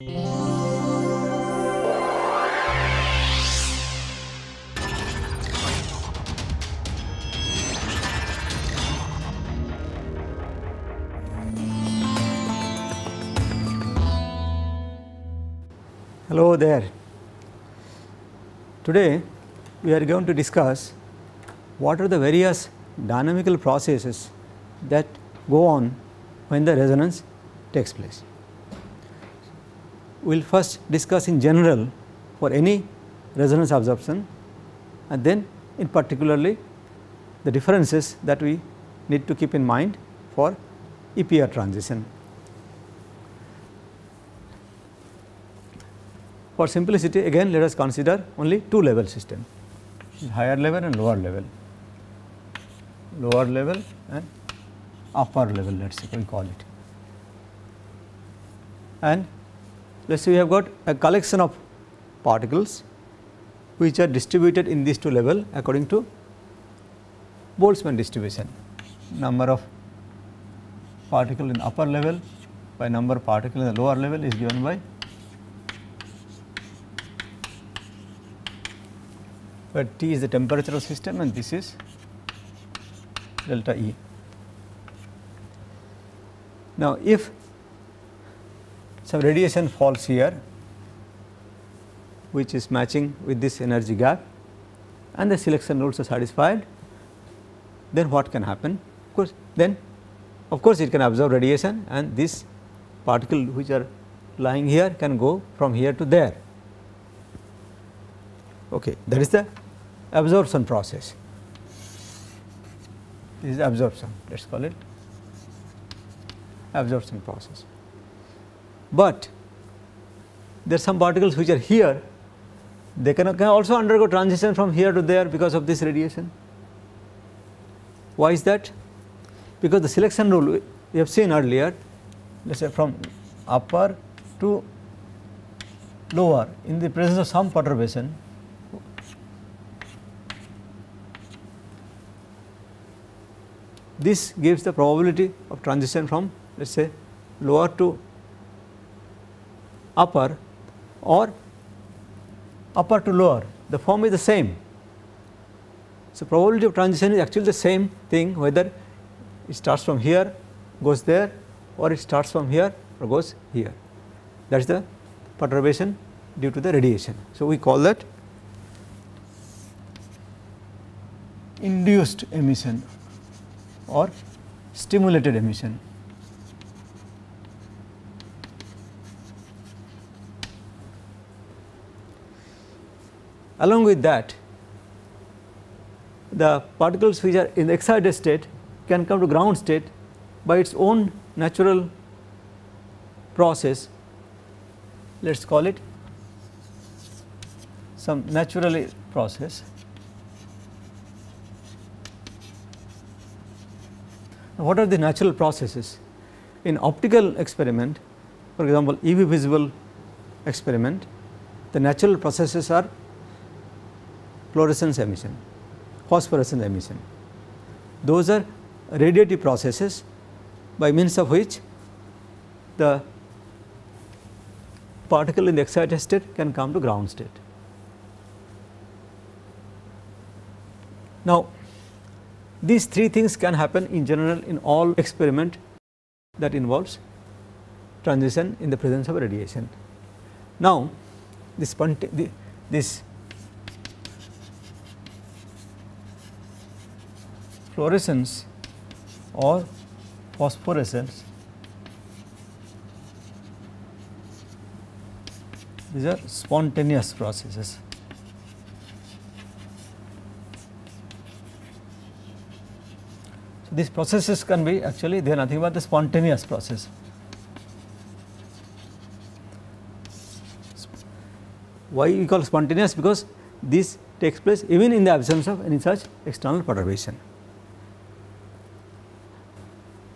Hello there. Today we are going to discuss what are the various dynamical processes that go on when the resonance takes place. We will first discuss in general for any resonance absorption, and then in particularly the differences that we need to keep in mind for EPR transition. For simplicity, again let us consider only two level system, higher level and lower level and upper level, let us say we call it. And let us say we have got a collection of particles which are distributed in these two levels according to Boltzmann distribution. Number of particle in upper level by number of particle in the lower level is given by where T is the temperature of system and this is delta E. Now, if some radiation falls here which is matching with this energy gap and the selection rules are satisfied, then what can happen? Of course it can absorb radiation and this particle which are lying here can go from here to there. Okay, that is the absorption process. This is absorption, let us call it absorption process. But there are some particles which are here, they can also undergo transition from here to there because of this radiation. Why is that? Because the selection rule we have seen earlier, let us say from upper to lower in the presence of some perturbation, this gives the probability of transition from let us say lower to upper or upper to lower, the form is the same. So, probability of transition is actually the same thing whether it starts from here, goes there, or it starts from here or goes here. That is the perturbation due to the radiation. So, we call that induced emission or stimulated emission. Along with that, the particles which are in the excited state can come to ground state by its own natural process, let us call it some natural process. Now, what are the natural processes? In optical experiment, for example, UV visible experiment, the natural processes are fluorescence emission, phosphorescence emission. Those are radiative processes by means of which the particle in the excited state can come to ground state. Now, these three things can happen in general in all experiment that involves transition in the presence of radiation. Now, this fluorescence or phosphorescence, these are spontaneous processes. So, these processes can be actually they are nothing but the spontaneous process. Why we call spontaneous? Because this takes place even in the absence of any such external perturbation.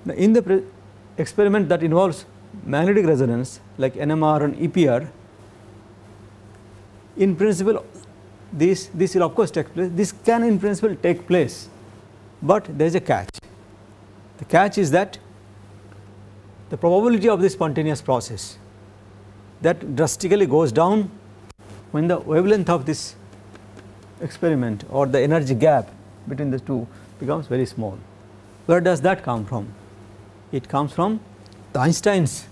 Now, in the experiment that involves magnetic resonance like NMR and EPR, in principle this will of course take place, this can in principle take place, but there is a catch. The catch is that the probability of this spontaneous process that drastically goes down when the wavelength of this experiment or the energy gap between the two becomes very small. Where does that come from? It comes from the Einstein's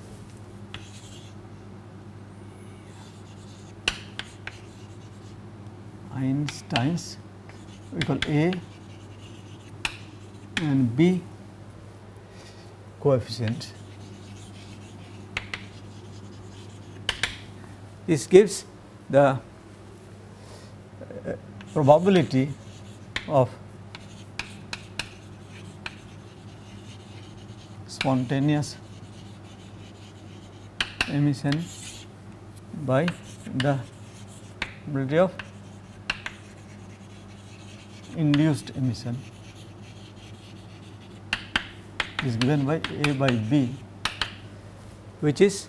we call A and B coefficients. This gives the probability of spontaneous emission by the probability of induced emission is given by A by B, which is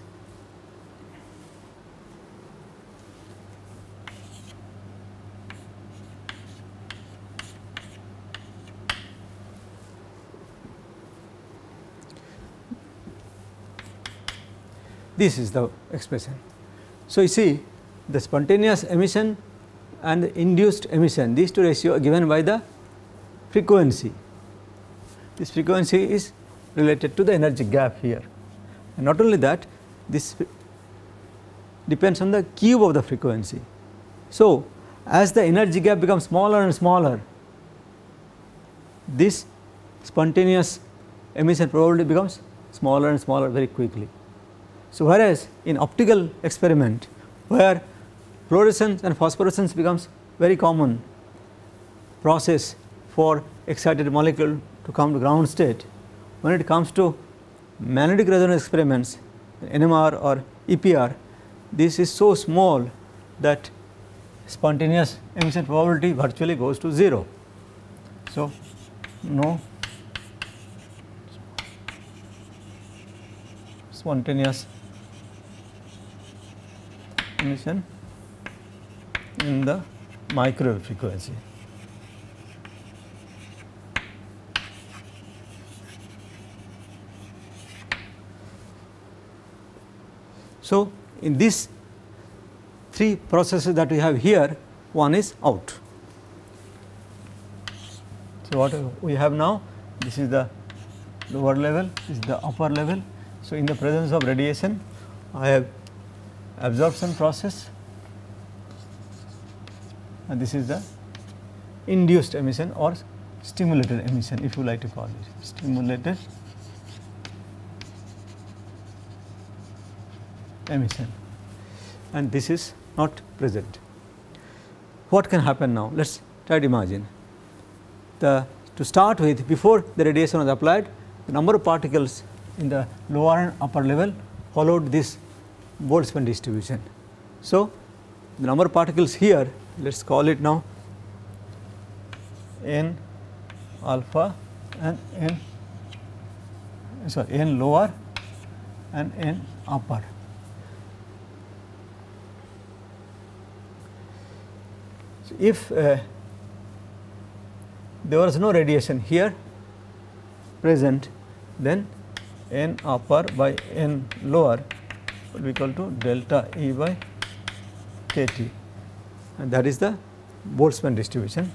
this is the expression. So, you see the spontaneous emission and the induced emission, these two ratios are given by the frequency. This frequency is related to the energy gap here, and not only that, this depends on the cube of the frequency. So, as the energy gap becomes smaller and smaller, this spontaneous emission probability becomes smaller and smaller very quickly. So, whereas in optical experiment where fluorescence and phosphorescence becomes very common process for excited molecule to come to ground state, when it comes to magnetic resonance experiments, NMR or EPR, this is so small that spontaneous emission probability virtually goes to 0. So, no spontaneous emission in the microwave frequency. So, in these three processes that we have here, one is out. So, what we have now, this is the lower level, this is the upper level. So, in the presence of radiation, I have absorption process, and this is the induced emission or stimulated emission, if you like to call it stimulated emission, and this is not present. What can happen now? Let us try to imagine. To start with, before the radiation was applied, the number of particles in the lower and upper level followed this Boltzmann distribution. So, the number of particles here, let us call it now n alpha and n lower and n upper. So, if there was no radiation here present, then n upper by n lower will be equal to delta E by kT, and that is the Boltzmann distribution.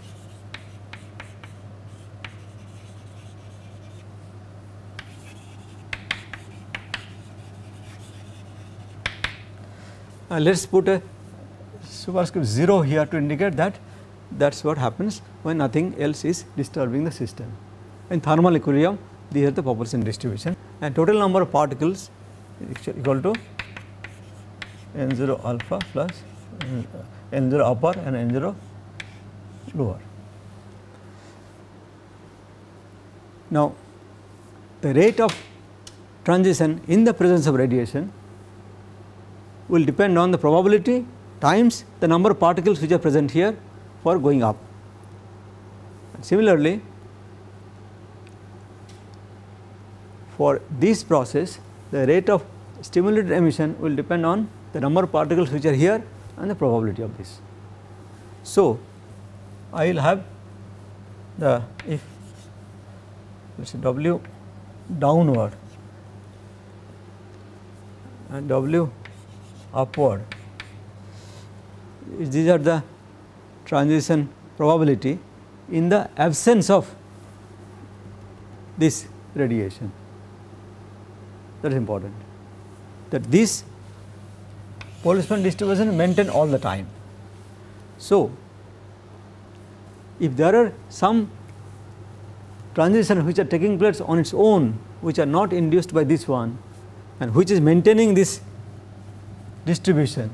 Let us put a superscript 0 here to indicate that is what happens when nothing else is disturbing the system. In thermal equilibrium, these are the population distribution, and total number of particles is equal to n0 alpha plus n0 upper and n0 lower. Now, the rate of transition in the presence of radiation will depend on the probability times the number of particles which are present here for going up. And similarly, for this process, the rate of stimulated emission will depend on the number of particles which are here and the probability of this. So, I will have the, if let us say W downward and W upward, these are the transition probability in the absence of this radiation. That is important, that this Boltzmann distribution maintained all the time. So, if there are some transitions which are taking place on its own, which are not induced by this one, and which is maintaining this distribution,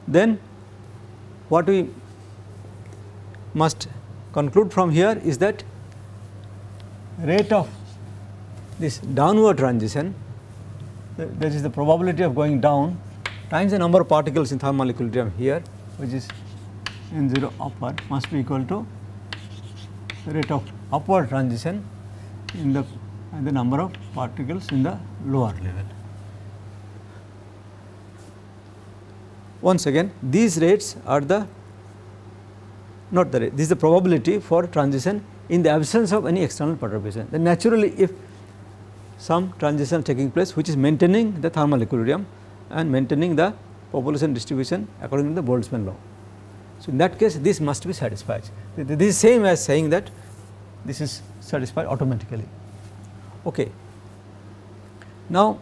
then what we must conclude from here is that rate of this downward transition, that is the probability of going down times the number of particles in thermal equilibrium here, which is n0 upward, must be equal to rate of upward transition in the number of particles in the lower level. Once again, these rates are the not the rate, this is the probability for transition in the absence of any external perturbation. Then naturally, if some transition taking place which is maintaining the thermal equilibrium and maintaining the population distribution according to the Boltzmann law. So, in that case this must be satisfied. This is same as saying that this is satisfied automatically. Okay. Now,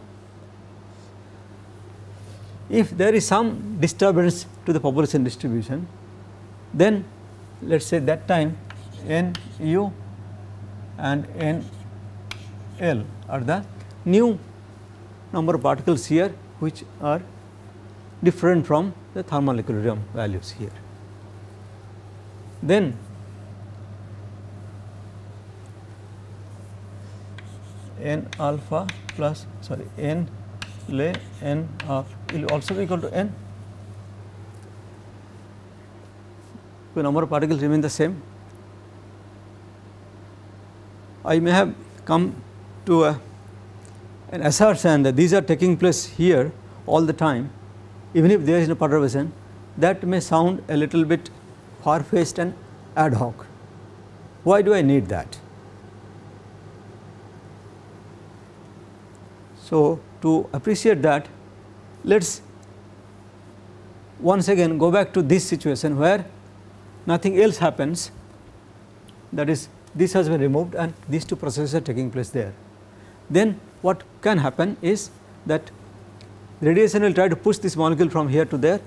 if there is some disturbance to the population distribution, then let us say that time n u and n l are the new number of particles here which are different from the thermal equilibrium values here. Then n alpha plus n le n of will also be equal to n. The number of particles remain the same. I may have come to an assertion that these are taking place here all the time, even if there is no perturbation. That may sound a little bit far-fetched and ad hoc. Why do I need that? So, to appreciate that, let us once again go back to this situation where nothing else happens, that is, this has been removed and these two processes are taking place there. Then what can happen is that radiation will try to push this molecule from here to there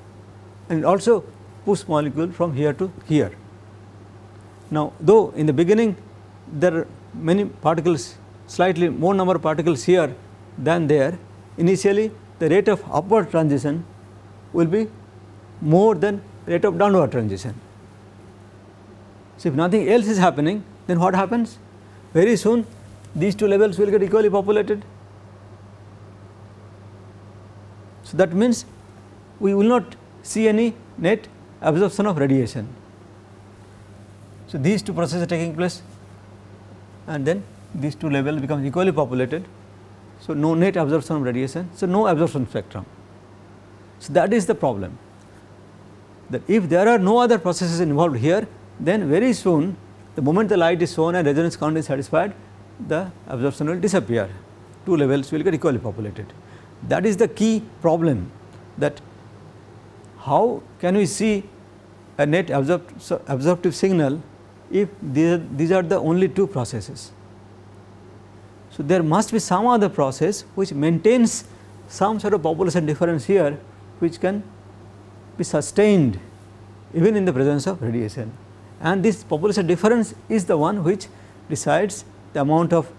and also push molecule from here to here. Now, though in the beginning there are many particles, slightly more number of particles here than there, initially the rate of upward transition will be more than rate of downward transition. So, if nothing else is happening, then what happens? Very soon these two levels will get equally populated. So, that means we will not see any net absorption of radiation. So, these two processes are taking place and then these two levels become equally populated. So, no net absorption of radiation. So, no absorption spectrum. So, that is the problem, that if there are no other processes involved here, then very soon the moment the light is shown and resonance count is satisfied, the absorption will disappear, two levels will get equally populated. That is the key problem, that how can we see a net absorptive signal if these are the only two processes. So, there must be some other process which maintains some sort of population difference here which can be sustained even in the presence of radiation, and this population difference is the one which decides the amount of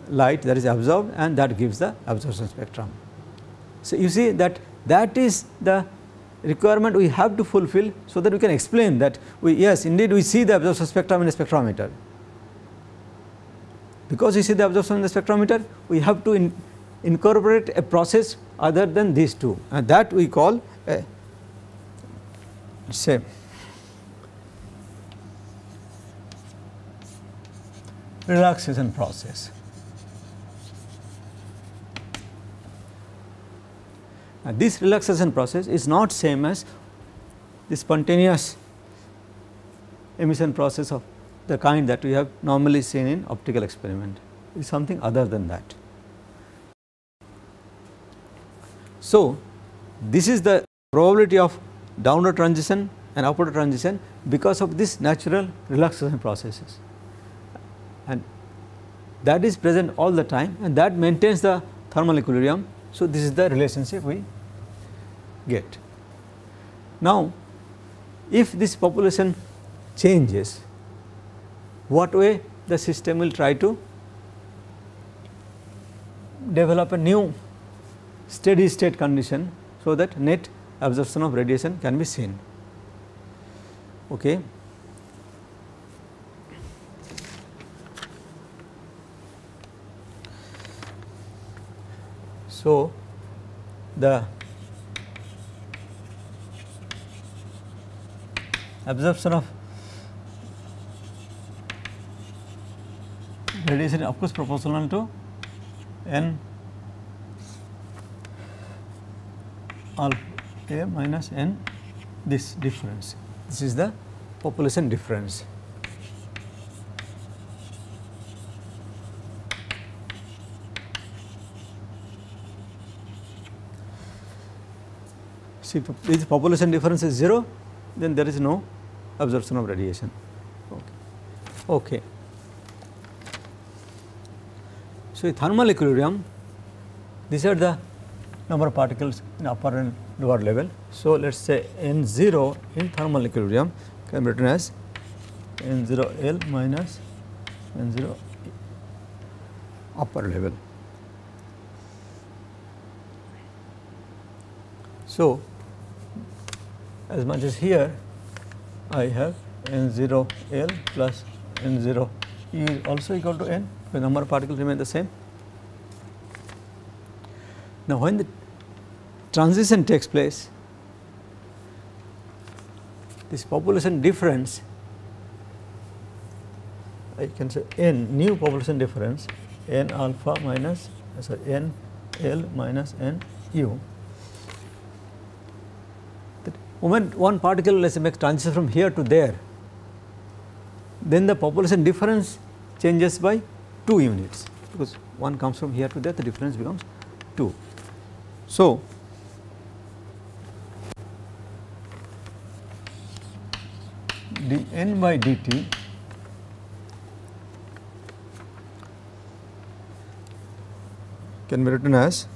light that is absorbed and that gives the absorption spectrum. So, you see that is the requirement we have to fulfill, so that we can explain that yes, indeed we see the absorption spectrum in the spectrometer. Because we see the absorption in the spectrometer, we have to incorporate a process other than these two, and that we call a say relaxation process. And this relaxation process is not same as the spontaneous emission process of the kind that we have normally seen in optical experiment. It is something other than that. So, this is the probability of downward transition and upward transition because of this natural relaxation processes, and that is present all the time and that maintains the thermal equilibrium. So, this is the relationship we get. Now, if this population changes, what way the system will try to develop a new steady state condition, so that net absorption of radiation can be seen. Okay. So, the absorption of radiation of course proportional to n alpha A minus n, this difference. This is the population difference. See, if population difference is 0, then there is no absorption of radiation. Okay. So, in thermal equilibrium, these are the number of particles in upper and lower level. So, let us say N0 in thermal equilibrium can be written as N0L minus N0 upper level. So, as much as here I have N0L plus N0 E is also equal to N, the number of particles remain the same. Now, when the transition takes place, this population difference, I can say N new population difference N alpha minus N L minus N U. The moment one particle, let us say, makes transition from here to there, then the population difference changes by 2 units, because one comes from here to there, the difference becomes 2. So, dN by dt can be written as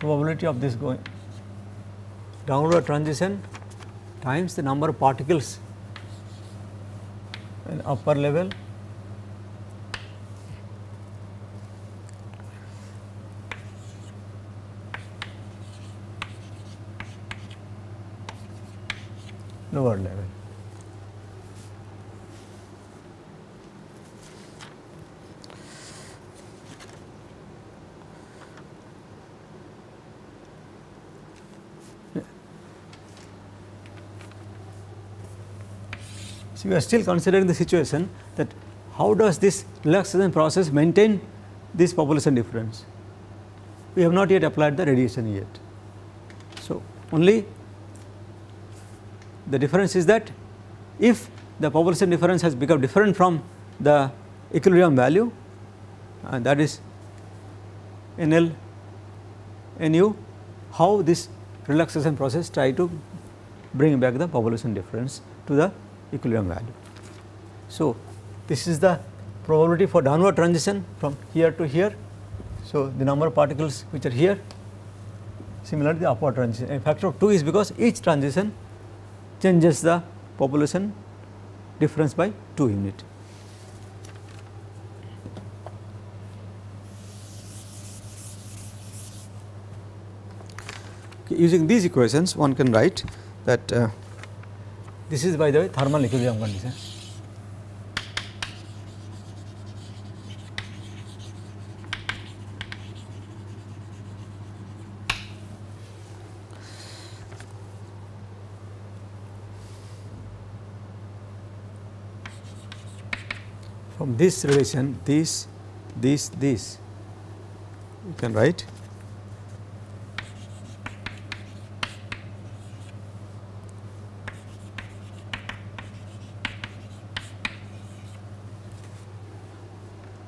probability of this going downward transition times the number of particles in upper level lower level. So, we are still considering the situation that how does this relaxation process maintain this population difference. We have not yet applied the radiation yet. So, only the difference is that if the population difference has become different from the equilibrium value, and that is NL NU, how this relaxation process try to bring back the population difference to the equilibrium value. So, this is the probability for downward transition from here to here. So, the number of particles which are here, similarly the upward transition, a factor of 2 is because each transition changes the population difference by 2 unit. Okay, using these equations, one can write that this is, by the way, thermal equilibrium condition. From this relation, this, you can write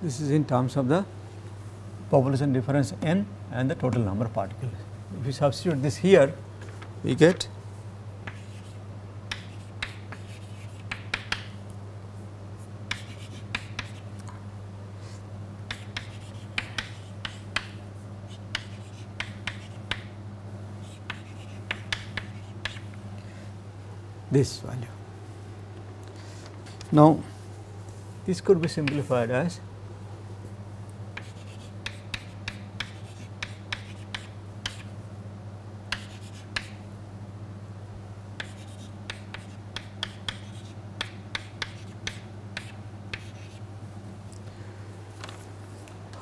this is in terms of the population difference n and the total number of particles. If we substitute this here, we get this value. Now, this could be simplified as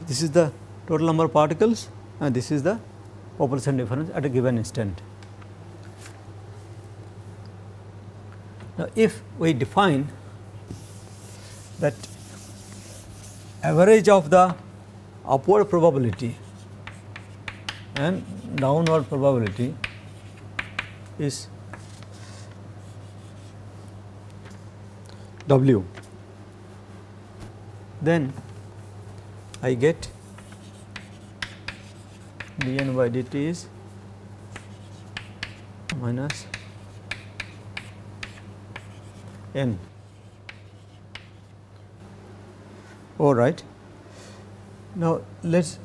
this is the total number of particles and this is the population difference at a given instant. Now, if we define that average of the upward probability and downward probability is W, then I get dN by dt is minus n. All right. Now, let us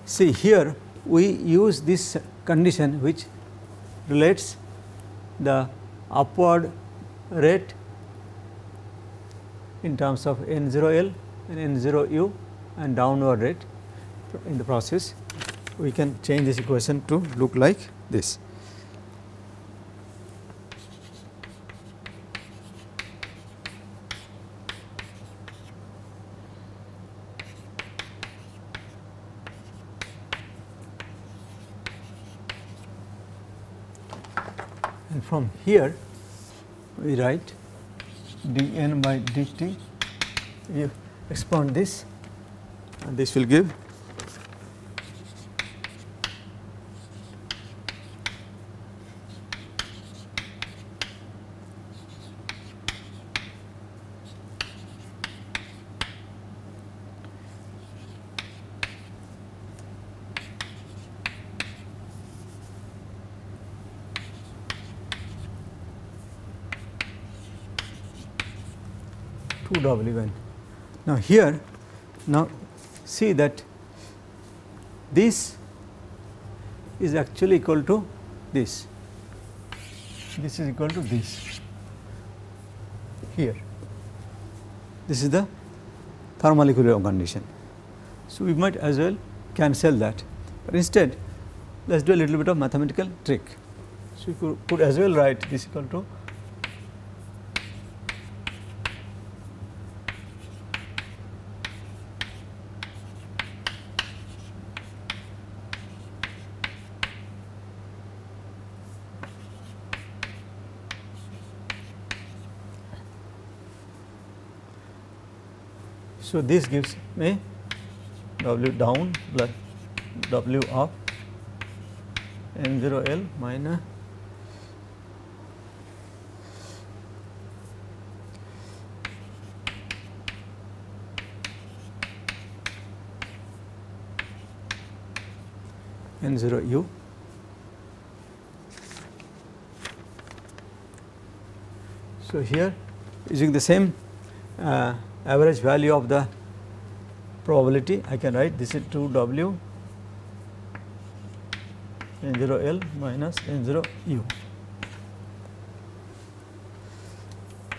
see here we use this condition which relates the upward rate in terms of n0L and n0U and downward rate in the process. We can change this equation to look like this. And from here we write dN by dt, you expand this and this will give W1. Now, here now see that this is actually equal to this is equal to this here. This is the thermal equilibrium condition. So, we might as well cancel that, but instead let us do a little bit of mathematical trick. So, we could as well write this equal to so, this gives me W down plus W up N0L minus N0U. So, here using the same average value of the probability, I can write this is 2W N0L minus N0U.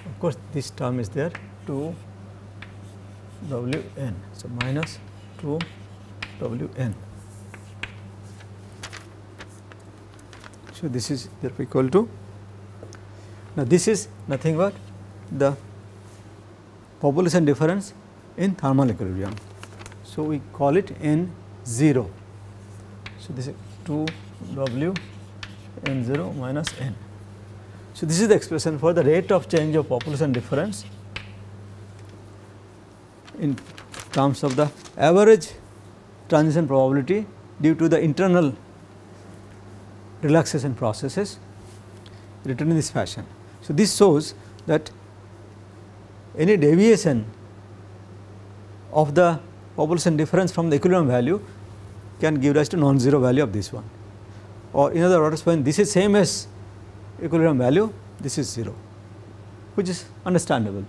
Of course, this term is there 2WN. So, minus 2WN. So, this is therefore equal to, now this is nothing but the population difference in thermal equilibrium. So, we call it N0. So, this is 2W N0 minus N. So, this is the expression for the rate of change of population difference in terms of the average transition probability due to the internal relaxation processes written in this fashion. So, this shows that any deviation of the population difference from the equilibrium value can give rise to non-zero value of this one, or in other words, when this is same as equilibrium value, this is 0, which is understandable.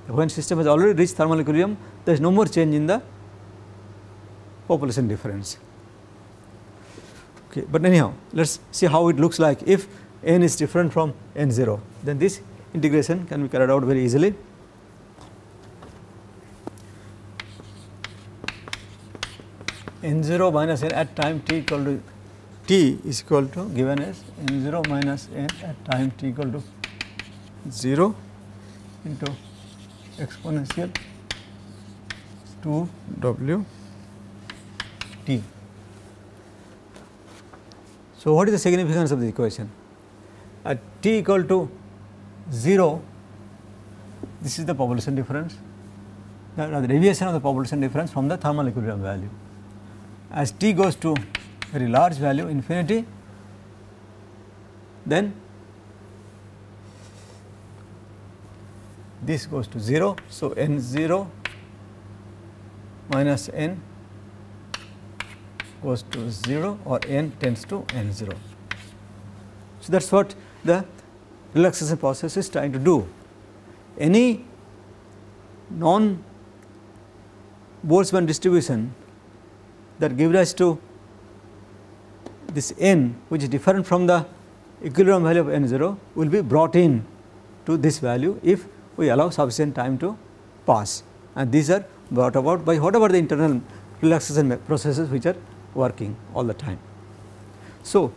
When system has already reached thermal equilibrium, there is no more change in the population difference. Okay, but anyhow, let us see how it looks like if n is different from n0, then this integration can be carried out very easily. N0 minus n at time t equal to t is equal to given as n0 minus n at time t equal to 0 into exponential 2 w t. So, what is the significance of the equation? At t equal to 0, this is the population difference, the deviation of the population difference from the thermal equilibrium value. As t goes to very large value, infinity, then this goes to 0. So, n0 minus n goes to 0, or n tends to n0. So, that is what the relaxation process is trying to do. Any non-Boltzmann distribution that gives rise to this n, which is different from the equilibrium value of n0, will be brought in to this value if we allow sufficient time to pass, and these are brought about by whatever the internal relaxation processes which are working all the time. So,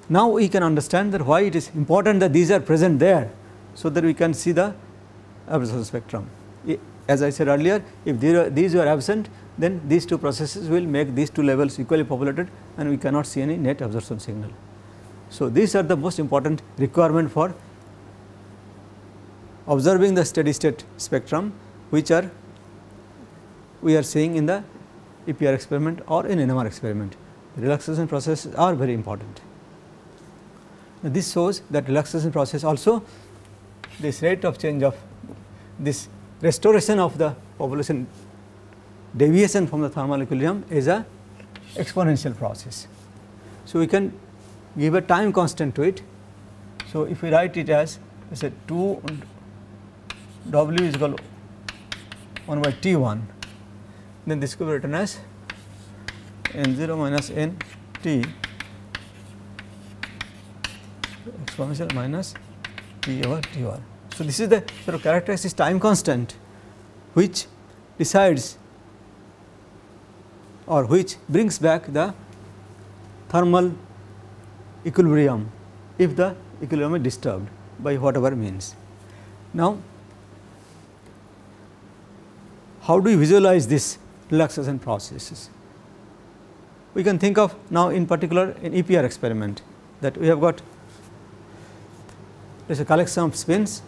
now we can understand that why it is important that these are present there, so that we can see the absorption spectrum. As I said earlier, if these were absent, then these two processes will make these two levels equally populated and we cannot see any net absorption signal. So, these are the most important requirement for observing the steady state spectrum, which we are seeing in the EPR experiment or in NMR experiment. The relaxation processes are very important. Now, this shows that relaxation process also, this rate of change of this restoration of the population deviation from the thermal equilibrium is a exponential process. So, we can give a time constant to it. So, if we write it as say 2 w is equal to 1 by t1, then this could be written as n0 minus n t exponential minus t over t1. So, this is the sort of characteristic time constant which decides or which brings back the thermal equilibrium if the equilibrium is disturbed by whatever means. Now, how do we visualize this relaxation processes? We can think of now in particular in EPR experiment that we have got there is a collection of spins,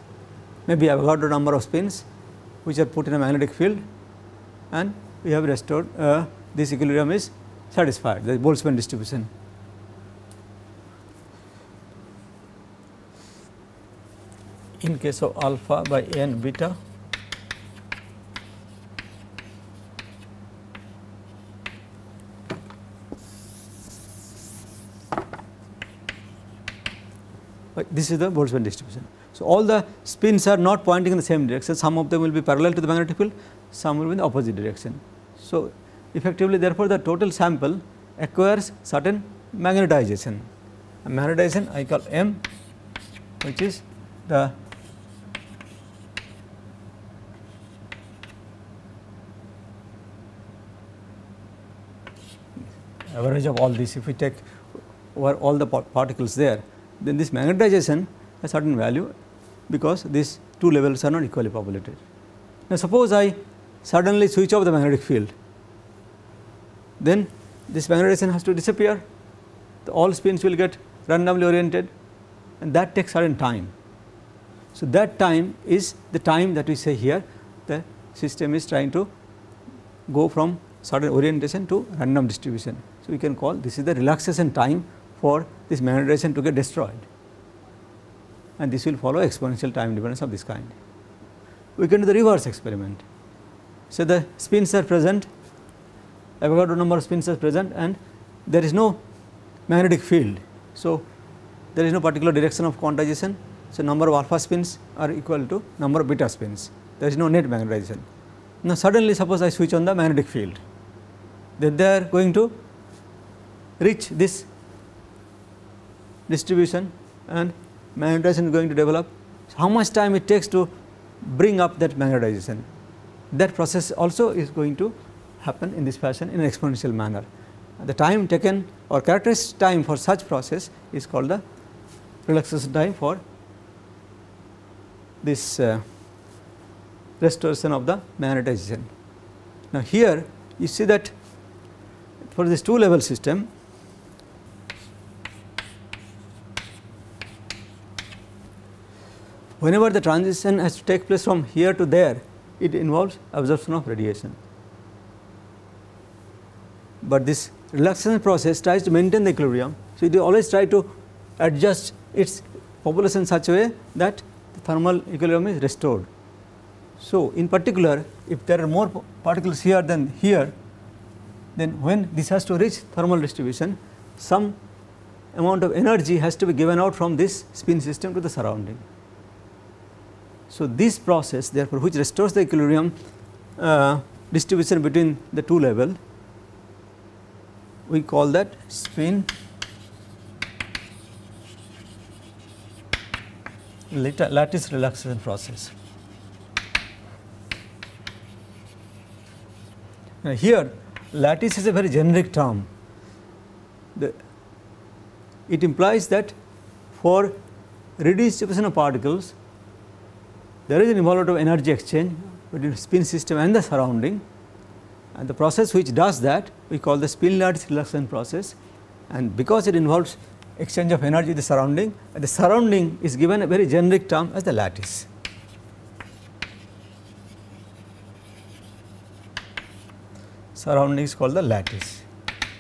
maybe I have got a number of spins which are put in a magnetic field, and we have restored this equilibrium is satisfied, the Boltzmann distribution. In case of alpha by n beta, this is the Boltzmann distribution. So, all the spins are not pointing in the same direction, some of them will be parallel to the magnetic field, some will be in the opposite direction. So, effectively therefore, the total sample acquires certain magnetization. A magnetization I call M, which is the average of all this. If we take over all the particles there, then this magnetization has certain value because these two levels are not equally populated. Now, suppose I suddenly switch off the magnetic field, then this magnetization has to disappear, all spins will get randomly oriented, and that takes certain time. So, that time is the time that we say here the system is trying to go from certain orientation to random distribution. So, we can call this is the relaxation time for this magnetization to get destroyed, and this will follow exponential time dependence of this kind. We can do the reverse experiment. So, the spins are present, Avogadro number of spins are present, and there is no magnetic field. So, there is no particular direction of quantization. So, number of alpha spins are equal to number of beta spins, there is no net magnetization. Now, suddenly suppose I switch on the magnetic field, then they are going to reach this distribution and magnetization is going to develop. So, how much time it takes to bring up that magnetization, that process also is going to happen in this fashion in an exponential manner. The time taken or characteristic time for such process is called the relaxation time for this restoration of the magnetization. Now, here you see that for this two level system, whenever the transition has to take place from here to there, it involves absorption of radiation. But this relaxation process tries to maintain the equilibrium. So, it always try to adjust its population in such a way that the thermal equilibrium is restored. So, in particular, if there are more particles here than here, then when this has to reach thermal distribution, some amount of energy has to be given out from this spin system to the surrounding. So, this process therefore, which restores the equilibrium distribution between the two level, we call that spin lattice relaxation process. Now, here lattice is a very generic term. It implies that for redistribution of particles, there is an involvement of energy exchange between spin system and the surrounding, and the process which does that we call the spin lattice relaxation process. And because it involves exchange of energy in the surrounding is given a very generic term as the lattice. Surrounding is called the lattice.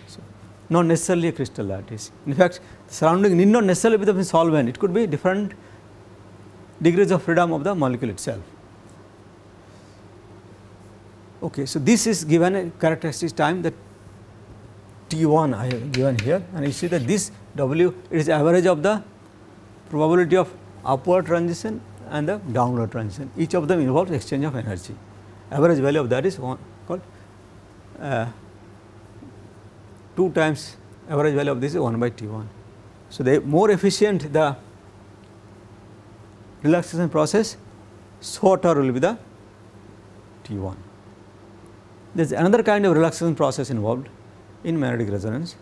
So, not necessarily a crystal lattice. In fact, the surrounding need not necessarily be the solvent, it could be different degrees of freedom of the molecule itself. Okay, so, this is given a characteristic time that T1 I have given here, and you see that this W, it is average of the probability of upward transition and the downward transition. Each of them involves exchange of energy. Average value of that is called 2 times average value of this is 1 by T1. So, the more efficient the relaxation process, shorter will be the T1. There is another kind of relaxation process involved in magnetic resonance.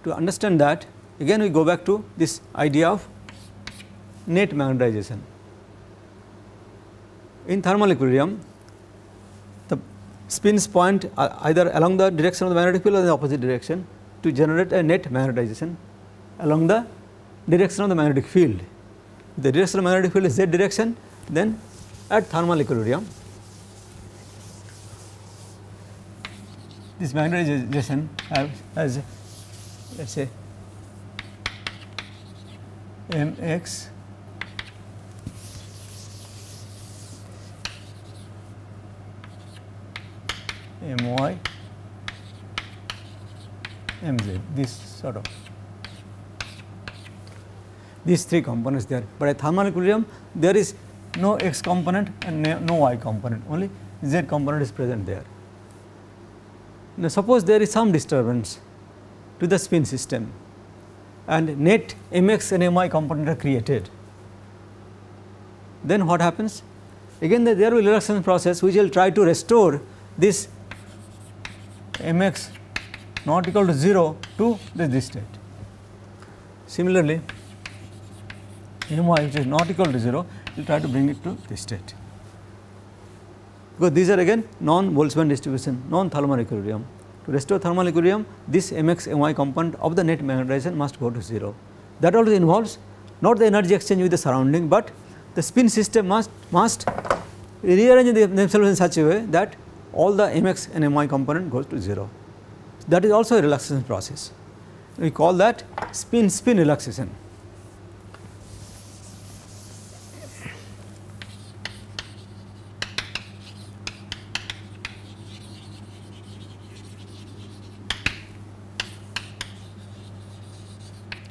To understand that, again we go back to this idea of net magnetization. In thermal equilibrium, the spins point either along the direction of the magnetic field or the opposite direction to generate a net magnetization along the direction of the magnetic field. If the direction of the magnetic field is z direction, then at thermal equilibrium, this magnetization has let us say mx my mz, this sort of these three components there, but at thermal equilibrium there is no x component and no y component, only z component is present there. Now, suppose there is some disturbance to the spin system and net mx and my component are created, then what happens? Again there will be a relaxation process which will try to restore this mx not equal to 0 to this state. Similarly, my which is not equal to 0 will try to bring it to this state, because these are again non-Boltzmann distribution, non-thermal equilibrium. To restore thermal equilibrium, this mx my component of the net magnetization must go to 0. That also involves not the energy exchange with the surrounding, but the spin system must rearrange themselves in such a way that all the mx and my component goes to 0. That is also a relaxation process. We call that spin relaxation.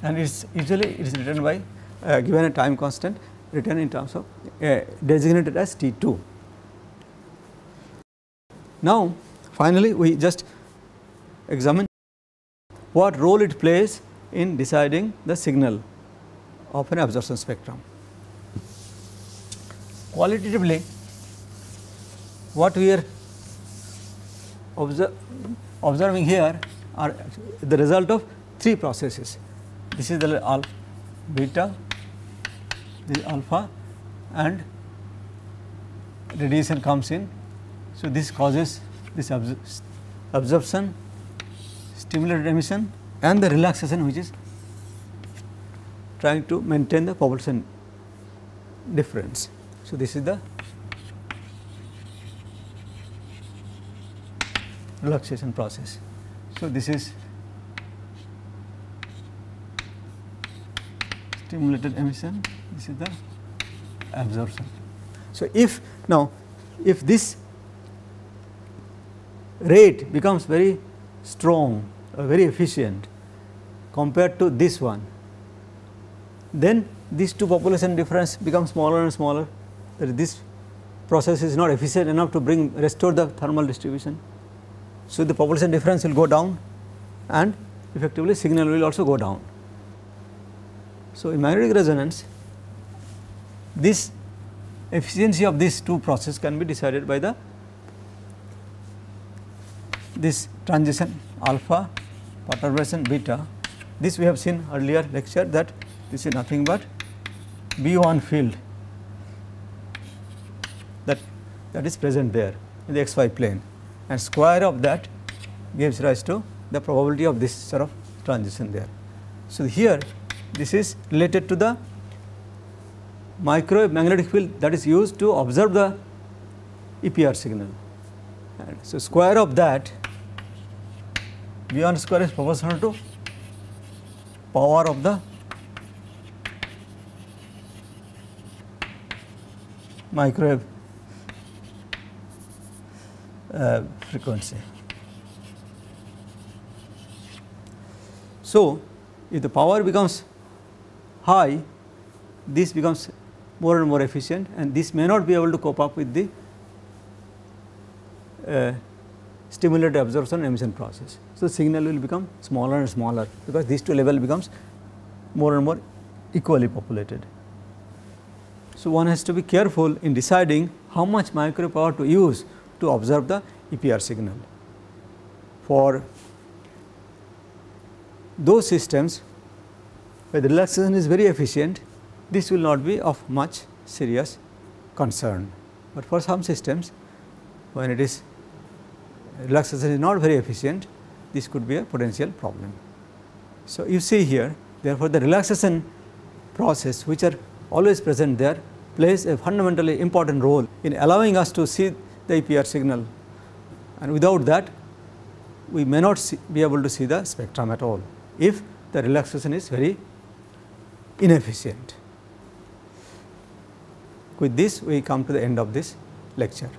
and usually it is written by given a time constant written in terms of designated as T2. Now, finally, we just examine what role it plays in deciding the signal of an absorption spectrum. Qualitatively, what we are observing here are the result of three processes. This is the alpha, beta, this alpha, and radiation comes in. So, this causes this absorption, stimulated emission, and the relaxation, which is trying to maintain the propulsion difference. So, this is the relaxation process. So, this is stimulated emission, this is the absorption. So, if this rate becomes very strong or very efficient compared to this one, then these two population difference becomes smaller and smaller. This process is not efficient enough to restore the thermal distribution. So, the population difference will go down and effectively signal will also go down. So, in magnetic resonance, this efficiency of these two processes can be decided by this transition alpha, perturbation beta. This we have seen earlier lecture that this is nothing but B1 field that is present there in the xy plane, and square of that gives rise to the probability of this sort of transition there. So, here this is related to the microwave magnetic field that is used to observe the EPR signal. And so, square of that V1 square is proportional to power of the microwave frequency. So, if the power becomes high, this becomes more and more efficient, and this may not be able to cope up with the stimulated absorption emission process. So, signal will become smaller and smaller because these two level becomes more and more equally populated. So, one has to be careful in deciding how much microwave power to use to observe the EPR signal. For those systems where the relaxation is very efficient, this will not be of much serious concern, but for some systems when it is relaxation is not very efficient, this could be a potential problem. So, you see here, therefore, the relaxation process which are always present there plays a fundamentally important role in allowing us to see the EPR signal, and without that we may not be able to see the spectrum at all if the relaxation is very inefficient. With this we come to the end of this lecture.